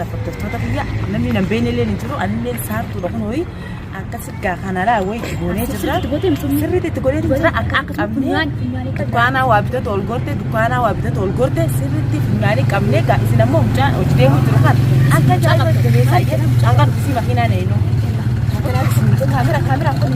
kabajamtoota furdiftoota biyya namni nan beekne illee hin jiru anillee saartuudha kun ho'i akkasitti kanalaa wayi goonee jirra sirriitti itti godhee jira akka qabnee dukkaanaa waa bitatu ol gorte dukkaanaa waa bitatu ol gorte sirriitti finyaanii qabnee gaa isin ammoo mucaan hojii deemuu jiru kan akka jaalala jabeessaa jedhu mucaan kan dhufisii makiinaa neenu kaamera kun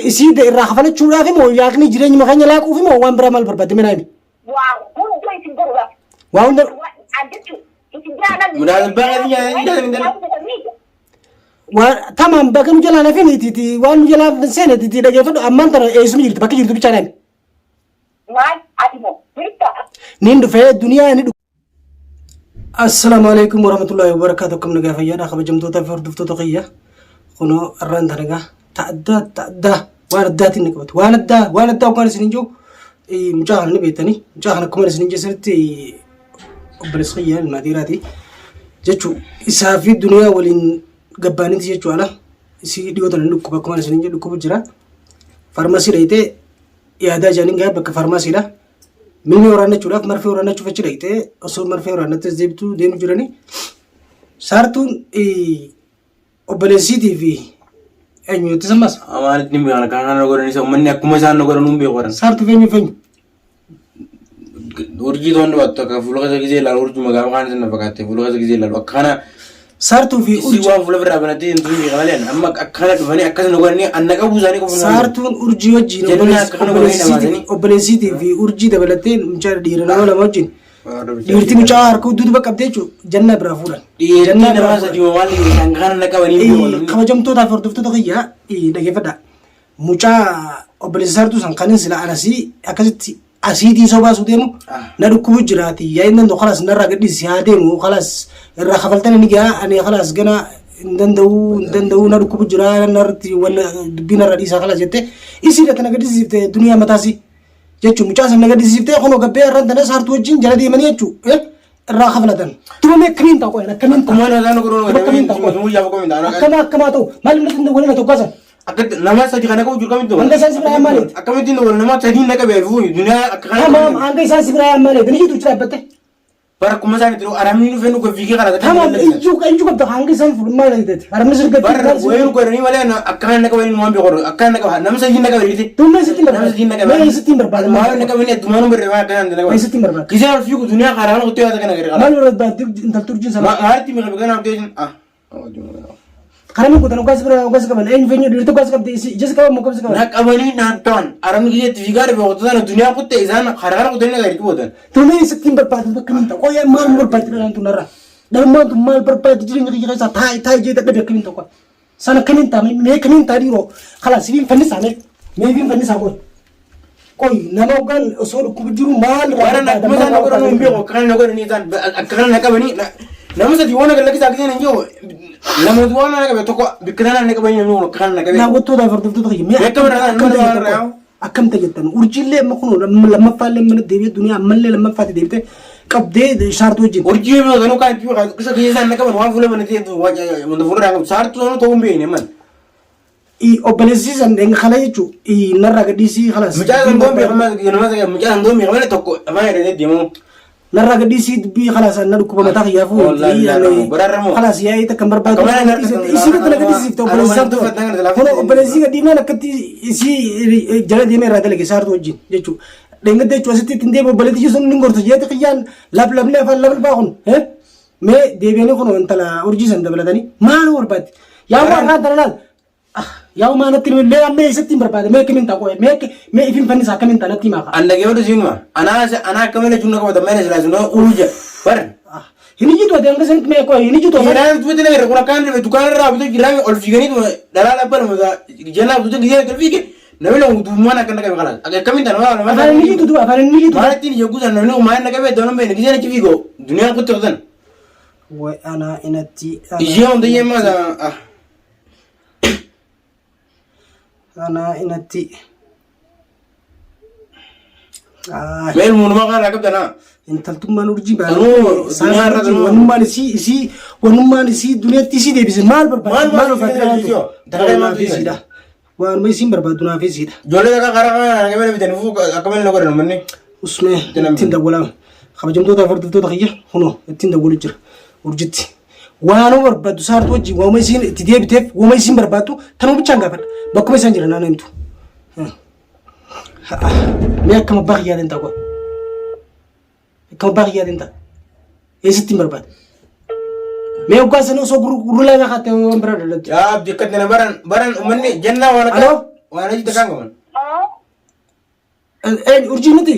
isi irraa hafalachuudhaaf immoo yaaqni jireenya makanya laaquuf immoo waan biraa maal barbaadde midhaan waa hunda tamam bakka nu jalaa nafin iti waan nu jalaa seen iti dhageeffadhu ammaan tana eessuma jirtu bakka jirtu bichaa naan nin dhufee duniyaa ni dhufu. Assalaamu alaikum warahmatullahi wabarakatuh. Akkam nagaa fayyaadha kabajamtoota fi hordoftoota kiyya kunoo irraan tanagaa ta'addaa waan addaatiin ni qabatu waan addaa waan isin jiru mucaa kana ni beektanii mucaa kana akkuma isin jeessanitti obboleessa kiyya ilmaatiiraati jechuu isaa fi duniyaa waliin gabbaanitti jechuu ala isii dhiyootan ni dhukkuba akkuma isin jedhu dhukkubu jira farmasii dhayitee yaadaa jaaniin gaa bakka farmasiidha milmi waraannachuudhaaf marfee waraannachuuf achi dhayitee osoo marfee waraannattes deebituu deemu jiranii saartuun obboleessiitii fi eenyuutti sammas amaanitti ni beekana kan godhan isa uummanni akkuma isaan godhan hin beekan saartuu feenyu urjii toon dhufaatu akka fuula keessa gisee ilaalu urjii magaalaa kaan isin fakkaate fuula keessa gisee ilaalu akkana saartuu fi urjii waan fuula biraa banatee hin tuuti beekaleen amma akkana dhufanii akkasuma godhanii anna qabuu isaanii qofa saartuun urjii wajjin obboleessiitii fi urjii dabalatee mucaa dhiira nama lama wajjin dhiirti mucaa harka duuba qabdee jechuun janna biraa fuudhan. Dhiirti nama sadii waan isaan kana qabanii kabajamtootaa fi hordoftoota kiyyaa dhageeffadha. Mucaa obboleessa saartuu san kanin sila anasii akkasitti asiitii soo baasuu deemu na dhukkubu jiraati yaa'innan khalas narraa gadhiisi haa deemu khalas irraa kafaltan ni gaa ani khalas gana hin danda'u na dhukkubu jira narratti wala dubbiin irra dhiisaa khalas jettee isiidha tana gadhiisifte duniyaa mataasii. jechuun mucaa sana gadhiisiftee kunoo gabbee irraan tana saartuu wajjin jala deemanii jechuu irraa kafalatan. Tumamee akkamiin ta'a qoyan akkamiin ta'a akkamaa ta'u maal irratti hin waliin tokkosan. Nama sadii kana qabu jiru kamitti hanga isaan si biraa maaliiti? Akkamitti nama sadii na qabee duniyaa akka kana. Tamam hanga isaan si biraa maaliiti? Ni jitu jira dhaabbatte. Barakuma isaanii jiru aramni dhufee nu gaffiigee kana. Tamam ijju qabda hanga isaan fuudhu maaliiti? Aramni sirga gaffiigee. Wayin godhanii malee akka kana na qabanii waan beekoon akka na qaba nama sadii na qabee. Tumma sitti barbaada. Mee sitti barbaada. Maal na qabanii addumaan birree waan kana na qabee. Mee sitti barbaada. Kisee fiigu duniyaa kana qottee waan kana gari. Maal barbaada intalturjiin sana. Maalitti mi qabee kana abdeetin Karena kutan ugas kaban venue dirtu ugas kabdi jes kaban mo kabs kaban nak abani nanton aram gije tigar be hotan dunia putte izan kharara kutan ne gari kutan tume sittim berpat bekeminta ko ya mal berpat dan tunara dan mal mal berpat jadi ngi kisa tai je tak be keminta ko sana keminta me keminta diro khalas bin fanni sane me bin fanni sako koy namo gan so ku bidiru mal wara nak masan ko no mbi ko kan no ni tan akran nak abani nama sadi wana galla kisa kene njo lama duwana nak beto ko bikana nak bani no kan nak na goto da fardu to khimi akam tajetan urjille makunu lama falle man debi dunia malle lama fati debite qabde shartu jin urjille no gano kan piwa kisa kisa nak ban wan fule man te to waja mun fule rang shartu no to umbe ne man I obelesi san deng khala yichu I narra gadisi khalas mujaa ngombe kama mujaa ngombe kama to ko amare ne demo narra gadisi bi khalas an ko mata yafu khalas ya ita kambar ba isi ko gadisi to obelesi gadina nakati isi jala dime rada lagi sarto jin jechu denga de chwasiti tinde obeleti jisun ningorto jeti khiyan lab ne fa lab ba khon me debeni khono antala urji san dabaladani maanu warbat ya wa radalal Yau mana tim le amme setim berpada me keminta ko me ifin fani sa keminta nati maka anda ge wadu jinma ana kamele junna ko da mene sila junna uruja bar ini jitu ada yang sen me ko ini jitu ira tu tene re kuna kan re dukan ra bitu girami ol figani to dalala bar mo da jena bitu ge ke fige na wala du mana kan ka kala aga keminta na wala ma ini jitu apa ini jitu mara tin yogu da no ma na ka be dono me ne ge ki figo dunia ko to dan wa ana inati je on de yema da ana inati Mel munuma kan rakab dana. intaltummaan urjii Anuu dunia irra baala anuu- wanummaan isii duniyaatti isii deebise maal barbaadu Maal barbaadu? Dalagaa maal isiidha waanuma isiin barbaadu naaf isiidha Jolle ka kara kan ngamel bitan fu akamal no goran manne. usmee ittiin dawwalaa kabajamtoota fardiftoota kiyya kunoo ittiin dawwalu jira urjitti waanuma barbaadu saartu wajjin waanuma isiin itti deebiteef waanuma isiin barbaadu tanuma bichaan gaafadha bakkuma isaan jira naannoo himtu mee akkama abbaa kiyyaadhaan ta'a akkama abbaa kiyyaadhaan ta'a eessitti hin barbaadu mee hoggaa sana osoo gurrulaa naa kaattee waan biraa dadhabde Ya dikat na baran manne janna wana Halo? Wana ji takang man. urjii miti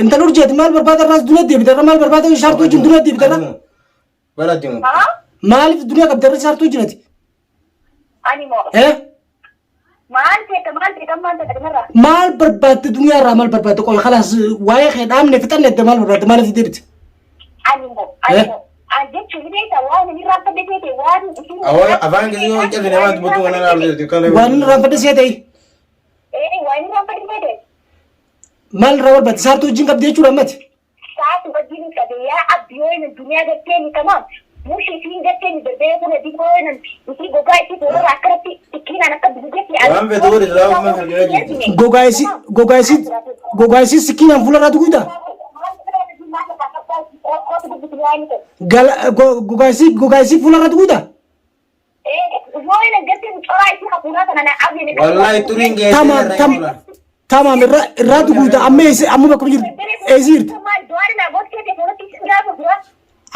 intal urjeeti maal barbaada irraas duniyaa deebite maal barbaada shaartuu wajjin duniyaa deebite irra Bala timu. maaliif duniyaa qabde irra shaartuu wajjinati maal barbaadde duniyaa irraa maal barbaadde qoy khalaas waa'ee kee dhaamne fixanne edda maal barbaadde maaliif deebite Awal afan kesi yo ikan ni amat butuh kana ngal kalau. waan inni irraa fadde see ta'e maal irraa barbaadde shaartuu wajjin qabde jechuudha ammati gogaa isii sikkiinaan fuula irraa duguyda gogaa isii fuula irraa duguyda Wallahi turing ge. tamam irraa duguyda amma bakkuma jirtu eesii jirtu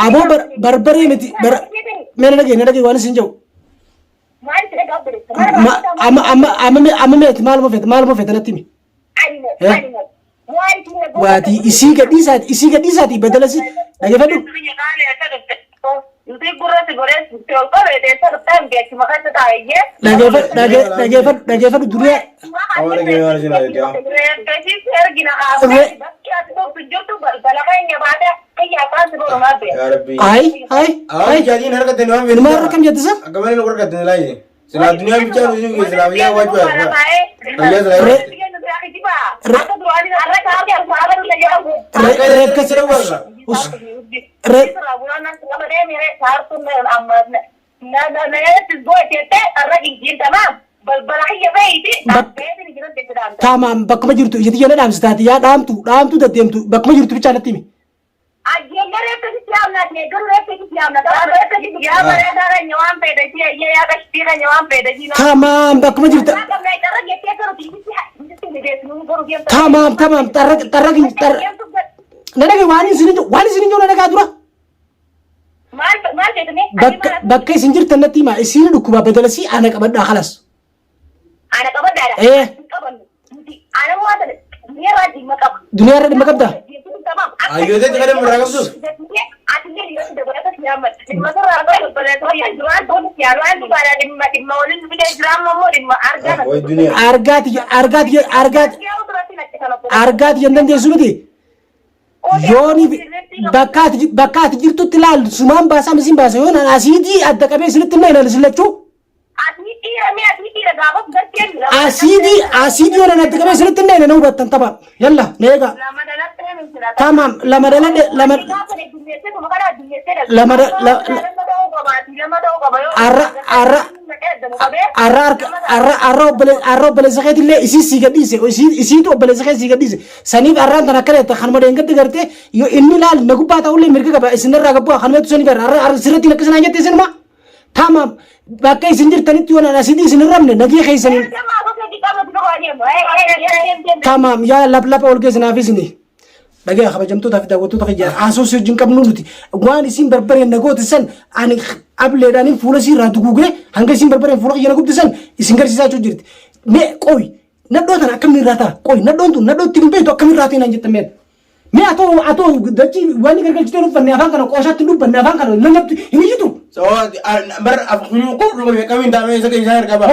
aboo barbaree miti meena dhagee waan isin jedhu amma meeti maaluma feete natti himi waati isii gadhiisaati badalasi dhageeffadhu dhageeffadhu duniyaa Awal ge wala sina dia. Ya Rabbi. ay Jadi nar ka tenu am. ilma irra kam jette sa Akamal no gorka tenu lai. Sila dunia bicara uju Islam ya wajib. Ya Islam. tamam bakkuma jirtu ijati jala dhaamsitaati yaa dhaamtu deddeemtu bakkuma jirtu bichaa natti himi tamam bakkuma jirta tamam nadhage waan isin jiru nadhagaa dura bakka isin jirtan natti hima isin dhukkuba badalasii ana qabadhaa khalas duniyaa irra dhimma qabda Ayo deh kadang beragam tu. Oh dunia. argaati jennan teessu miti yooni bakkaati jirtutti laal sumaan baasaa misin baasa yoon asiitii adda qabee isinitti himna ilaalu sillachuu asiidii yoon adda qabee isinitti himna ilaalu hubattan tapha yalla neega tamam lama arra obboleessa keetillee isii sii gadhiise isiitu obboleessa kee sii gadhiise saniif arraan tan akkana jetta kanuma deengatti gartee yoo inni laal na gubbaa ta'ullee mirga qaba isinirraa gabbaa kanumeetu saniif arra sirratti nakkisanaa jette isinuma tamam bakka isin jirtanitti yoon asiitii isin irramne nagee keessaniin tamam yaa lapa ol geessinaaf isini dhagee kabajamtoota fi daawwattoota kiyyaa haasoo si wajjin qabnu nuti waan isin barbareen nagooti san ani ableedhaan fuula isiirraa duguugee hanga isin barbareen fuula kiyya nagubdi san isin garsiisaa jechuu jirti mee qoy nadhoo tana akkamiin irraa ta'a qoy nadhoon tun nadhoo ittiin beektu akkamiin irraa ta'inaan jettan meen mee atoo dachii waan gargalchitee dubbanne afaan kana qooshaatti dubbanne afaan kana lallabtu hin ijjitu So bar aku ko lu kami dame sa kay sar ka ba.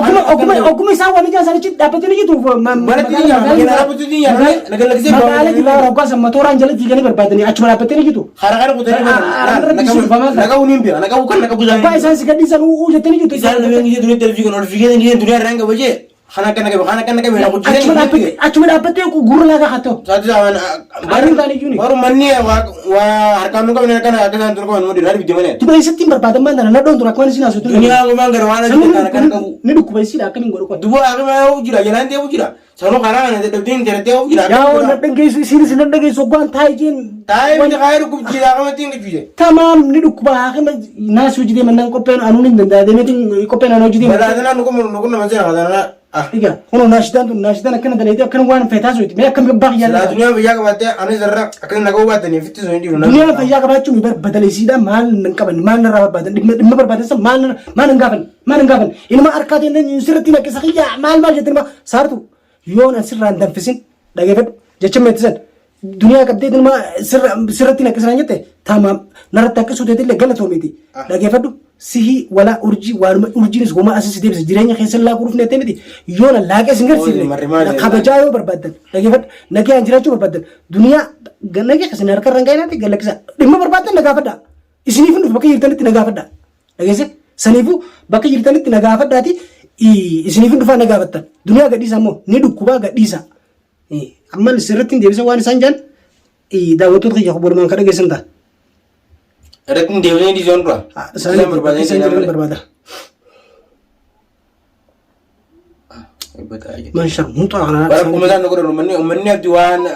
Oguma isaan waan ijaan sanichi dhaabbatanii jitu Mana tinya magana apa tinya nagalagsi ba. magaalaa jibaa roggaa san motoraan jala diiganii barbaadanii achuma dhaabbatanii jitu Khara ko tani naga unim bi naga ukan naga buzan. Ba isaan si gadhiisan uu jettanii jitu Isaan nabi ngi dunia television notification ngi dunia ranga baje. Kana kana na kujiran. Achuma dapat ku guru laga hato. Satu zaman Baru kali juni. baru manni wa harkan nu kana kana ada tur ko no di hari bidimane. Tiba isi timbar pada mana na don tur akwan sina sutu. Dunia ko mangar wana kana kana kabu. Ni du kubai sida kami ngoro ko. Dubo akama ujira jalan dia ujira. Sano karang na de din tere te ujira. Ya na dengai sini sini dengai so gwan tai jin. Tai ni khairu ku jira akama tin juje. Tamam ni du kuba akama na suji de manan ko pen anu ni da de meeting ko pen anu jidi. Bala dana nu ko na mazera dana. Iga hono nashidan kana dalida kana wan feta so me kam bag La yalla. dunia biya ka bate ani zarra akan nago bate ni fitu so ndi na. Dunia fa ya ka bachu mi bar badale sida mal nan kaban mal na rawa badan dimma bar badan sa mal ngaban ina ma arkade nan yusirati na kisakhiya mal jatin ma sartu yona sirran dan fisin dagefet jechme tsan dunia ka dedin ma sirrati na kisanya te tamam narata ka sudete le galato miti dagefet sihi wala urji urjinis goma asisi debis jirenya khesalla kuruf ne temiti yona lage singar sirre khabajayo barbadan dagefet nage anjirachu barbadan dunia ganage khasinar ka rangaina te galaksa dimma barbadan nagafada isini fundu bakay yirtanit nagafada dagese sanifu bakay yirtanit nagafada ti isini fundu fa nagafata dunia gadisa mo ni dukuba gadisa amal sirratin debisa wani sanjan dawatul khiya khobor man kada gesenta Rekum dewe di zon pra. Saya berbeda. Ibat aja. Masya muntah anak. Baru kumasan nukur rumani abdiwan.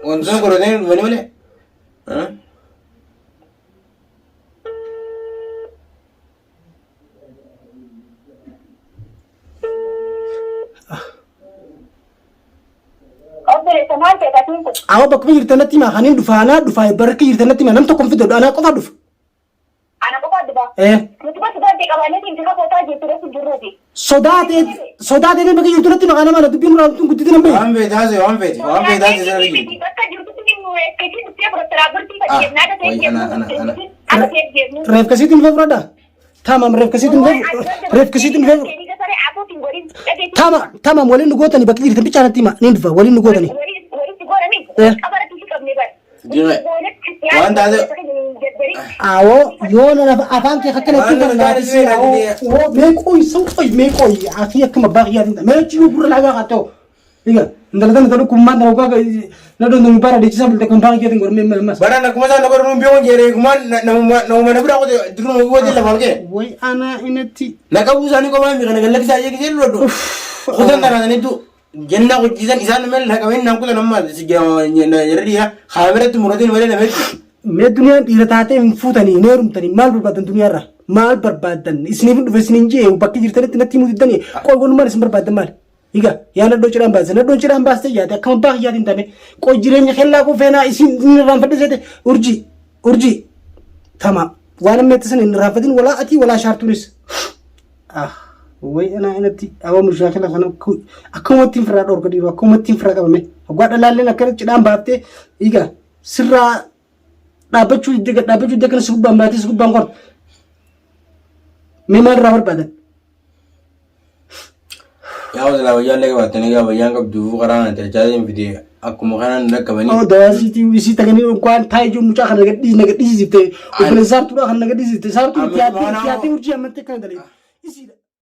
Onson kurotin rumani mana? Hah? Awa bakka yirtanatti ma hanin dufana dufay barka yirtanatti ma nam tokko fidu ana qofa duf. Ana qofa duba. Mutuba sodaate qabane tin ka fota jiture su jurroti. Sodaate ne bakka yirtanatti ma kana mala dubbin ram tun guddina be. Wambe daze zara yi. Bakka jirtu tin mu ekiti se protraberti ka jenna da te jenna. Ana te jenna. Ref kasitin fevrada. Tamam ref kasitin fev. Tamam walin nugotani bakka yirtan bicara tima nin dufa walin nugotani. Wan daze. Awo yona na afan ke hakana tinggal na disi awo me koi afi yakma bagya dinda me chiu pura laga gato iga ndala dan kumanda ko ga na don mi para de chisam de kumbang ke ngor me mas Bara na kumasan nukur rumbi biong jere kuman na mana bura ko drum ko de la balke. woi ana inati Nakabusani ko mami kana galak sa yeki jelo do. Khudan dara ne tu jenna ko jizan isan mel la kamen nan ko na ma si na yariya khamere tu muradin wala na met. me dunia iratate futani nerum tani mal barbadan dunia ra mal barbadan isni fu vesninje bakki jirtane tinati mudidani ko gon mar simbar badan mal iga yana do ciran bas te ya ta kam ba ya din tame ko jirenya khella ko fena isin ran fadde sete urji tamam wana metsen in rafadin wala ati wala shartunis woi ana inati awa mushakila kana ku akomatin fra dor ko diro akomatin fra ka me gwada lalle na kare cidan bafte iga sirra dabachu daga subban bati subban kon me mar rawar badan Ya wala wayan lagi watane ga wayan ka du qarana ta jadin video akuma kana na kabani. dawasi ti wisi tagani kwan tai ju mucha kana naga di zite ko sartu kana naga di zite sartu ti urji amante kana dali isi